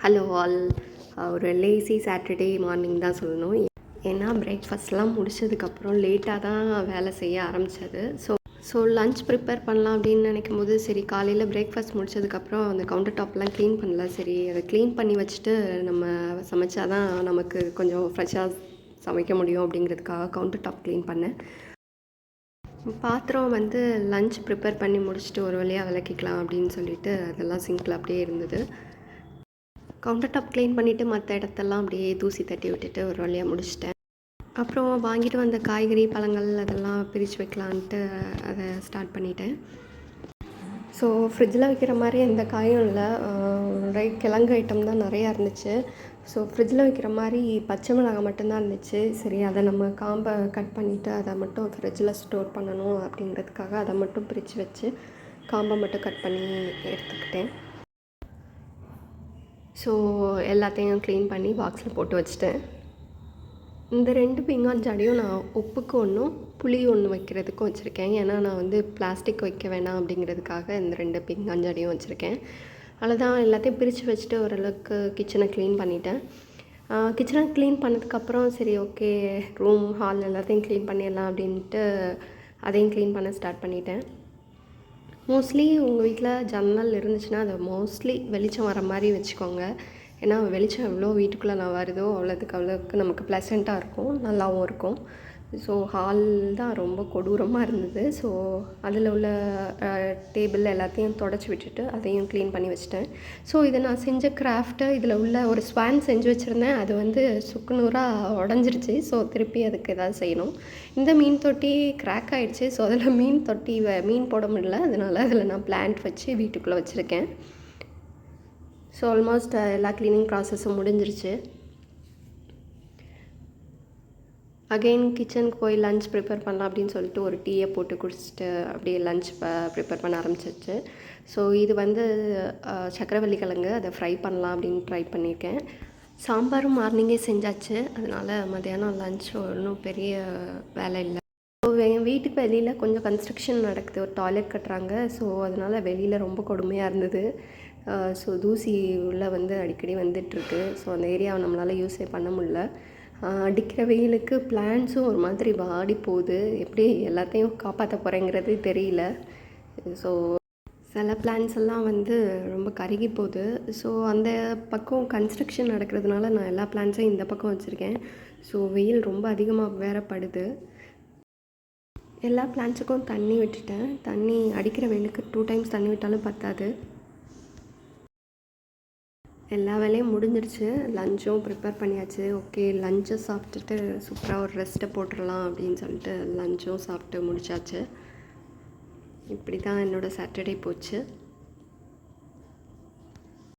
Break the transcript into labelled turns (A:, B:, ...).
A: Hello all. ஒரு lazy Saturday morning தான் சொல்லணும். ஏன்னா பிரேக்ஃபாஸ்ட்லாம் முடிச்சதுக்கப்புறம் லேட்டாக தான் வேலை செய்ய ஆரம்பித்தது. ஸோ லன்ச் ப்ரிப்பேர் பண்ணலாம் அப்படின்னு நினைக்கும் போது, சரி காலையில் பிரேக்ஃபாஸ்ட் முடிச்சதுக்கப்புறம் அந்த கவுண்டர் டாப்லாம் க்ளீன் பண்ணல. சரி அதை க்ளீன் பண்ணி வச்சுட்டு நம்ம சமைச்சா தான் நமக்கு கொஞ்சம் ஃப்ரெஷ்ஷாக சமைக்க முடியும் அப்படிங்கிறதுக்காக கவுண்டர் டாப் க்ளீன் பண்ணேன். பாத்திரம் வந்து லன்ச் ப்ரிப்பேர் பண்ணி முடிச்சுட்டு ஒரு வழியாக விளக்கிக்கலாம் அப்படின்னு சொல்லிட்டு அதெல்லாம் சிங்கில் அப்படியே இருந்தது. கவுண்டர் டாப் க்ளீன் பண்ணிவிட்டு மற்ற இடத்தெல்லாம் அப்படியே தூசி தட்டி விட்டுட்டு ஒரு வழியாக முடிச்சிட்டேன். அப்புறம் வாங்கிட்டு வந்த காய்கறி பழங்கள் அதெல்லாம் பிரித்து வைக்கலான்ட்டு அதை ஸ்டார்ட் பண்ணிட்டேன். ஸோ ஃப்ரிட்ஜில் வைக்கிற மாதிரி எந்த காயும் இல்லை, கிழங்கு ஐட்டம் தான் நிறையா இருந்துச்சு. ஸோ ஃப்ரிட்ஜில் வைக்கிற மாதிரி பச்சை மிளகாய் மட்டும்தான் இருந்துச்சு. சரி அதை நம்ம காம்பை கட் பண்ணிவிட்டு அதை மட்டும் ஃப்ரிட்ஜில் ஸ்டோர் பண்ணணும் அப்படிங்கிறதுக்காக அதை மட்டும் பிரித்து வச்சு காம்பை மட்டும் கட் பண்ணி எடுத்துக்கிட்டேன். ஸோ எல்லாத்தையும் க்ளீன் பண்ணி பாக்ஸில் போட்டு வச்சுட்டேன். இந்த 2 பீங்கான் ஜாடியும் நான் உப்புக்கு ஒன்றும் புளி ஒன்று வைக்கிறதுக்கும் வச்சுருக்கேன். ஏன்னா நான் வந்து பிளாஸ்டிக் வைக்க வேணாம் அப்படிங்கிறதுக்காக இந்த 2 பீங்கான் ஜாடியும் வச்சுருக்கேன். அவ்வளோதான், எல்லாத்தையும் பிரித்து வச்சுட்டு ஓரளவுக்கு கிச்சனை க்ளீன் பண்ணிட்டேன். கிச்சனை க்ளீன் பண்ணதுக்கப்புறம் சரி ஓகே, ரூம் ஹால் எல்லாத்தையும் க்ளீன் பண்ணிடலாம் அப்படின்ட்டு அதையும் க்ளீன் பண்ண ஸ்டார்ட் பண்ணிட்டேன். மோஸ்ட்லி உங்கள் வீட்டில் ஜன்னல் இருந்துச்சுன்னா அதை மோஸ்ட்லி வெளிச்சம் வர மாதிரி வச்சுக்கோங்க. ஏன்னா வெளிச்சம் எவ்வளோ வீட்டுக்குள்ளே நான் வருதோ அவ்வளோவுக்கு நமக்கு ப்ளசண்ட்டாக இருக்கும், நல்லாவும் இருக்கும். ஸோ ஹால் தான் ரொம்ப கொடூரமாக இருந்தது. ஸோ அதில் உள்ள டேபிள் எல்லாத்தையும் தொடச்சி விட்டுட்டு அதையும் க்ளீன் பண்ணி வச்சுட்டேன். ஸோ இதை நான் செஞ்ச கிராஃப்ட்டு இதில் உள்ள ஒரு ஸ்வான் செஞ்சு வச்சுருந்தேன். அது வந்து சுக்குநூறாக உடஞ்சிருச்சு. ஸோ திருப்பி அதுக்கு ஏதாவது செய்யணும். இந்த மீன் தொட்டி கிராக் ஆகிடுச்சு. ஸோ அதில் மீன் போட முடியல. அதனால் அதில் நான் பிளான்ட் வச்சு வீட்டுக்குள்ளே வச்சுருக்கேன். ஸோ ஆல்மோஸ்ட் எல்லா க்ளீனிங் ப்ராசஸும் முடிஞ்சிருச்சு. அகெயின் கிச்சனுக்கு போய் லன்ச் ப்ரிப்பேர் பண்ணலாம் அப்படின்னு சொல்லிட்டு ஒரு டீயை போட்டு குடிச்சிட்டு அப்படியே லன்ச் ப்ரிப்பேர் பண்ண ஆரம்பிச்சிருச்சு. ஸோ இது வந்து சக்கரவள்ளி கிழங்கு, அதை ஃப்ரை பண்ணலாம் அப்படின்னு ட்ரை பண்ணியிருக்கேன். சாம்பாரும் மார்னிங்கே செஞ்சாச்சு. அதனால் மத்தியானம் லன்ச் ஒன்றும் பெரிய வேலை இல்லை. ஸோ என் வீட்டுக்கு வெளியில் கொஞ்சம் கன்ஸ்ட்ரக்ஷன் நடக்குது, ஒரு டாய்லெட் கட்டுறாங்க. ஸோ அதனால் வெளியில் ரொம்ப கொடுமையாக இருந்தது. ஸோ தூசி உள்ளே வந்து அடிக்கடி வந்துட்டுருக்கு. ஸோ அந்த ஏரியாவை நம்மளால் யூஸே பண்ண முடியல. அடிக்கிற வெயிலுக்கு பிளான்ட்ஸும் ஒரு மாதிரி வாடி போகுது. எப்படி எல்லாத்தையும் காப்பாற்ற போகிறேங்கிறது தெரியல. ஸோ சில பிளான்ட்ஸ் எல்லாம் வந்து ரொம்ப கருகி போகுது. ஸோ அந்த பக்கம் கன்ஸ்ட்ரக்ஷன் நடக்கிறதுனால நான் எல்லா பிளான்ட்ஸையும் இந்த பக்கம் வச்சுருக்கேன். ஸோ வெயில் ரொம்ப அதிகமாக வேற படுது. எல்லா பிளான்ட்ஸுக்கும் தண்ணி விட்டுட்டேன். தண்ணி அடிக்கிற வெயிலுக்கு 2 டைம்ஸ் தண்ணி விட்டாலும் பத்தாது. எல்லா வேலையும் முடிஞ்சிருச்சு. லஞ்சும் ப்ரிப்பேர் பண்ணியாச்சு. ஓகே, லஞ்சை சாப்பிட்டுட்டு சூப்பராக ஒரு ரெஸ்ட்டை போட்டுடலாம் அப்படின்னு சொல்லிட்டு லஞ்சும் சாப்பிட்டு முடிச்சாச்சு. இப்படி தான் என்னோடய சாட்டர்டே போச்சு.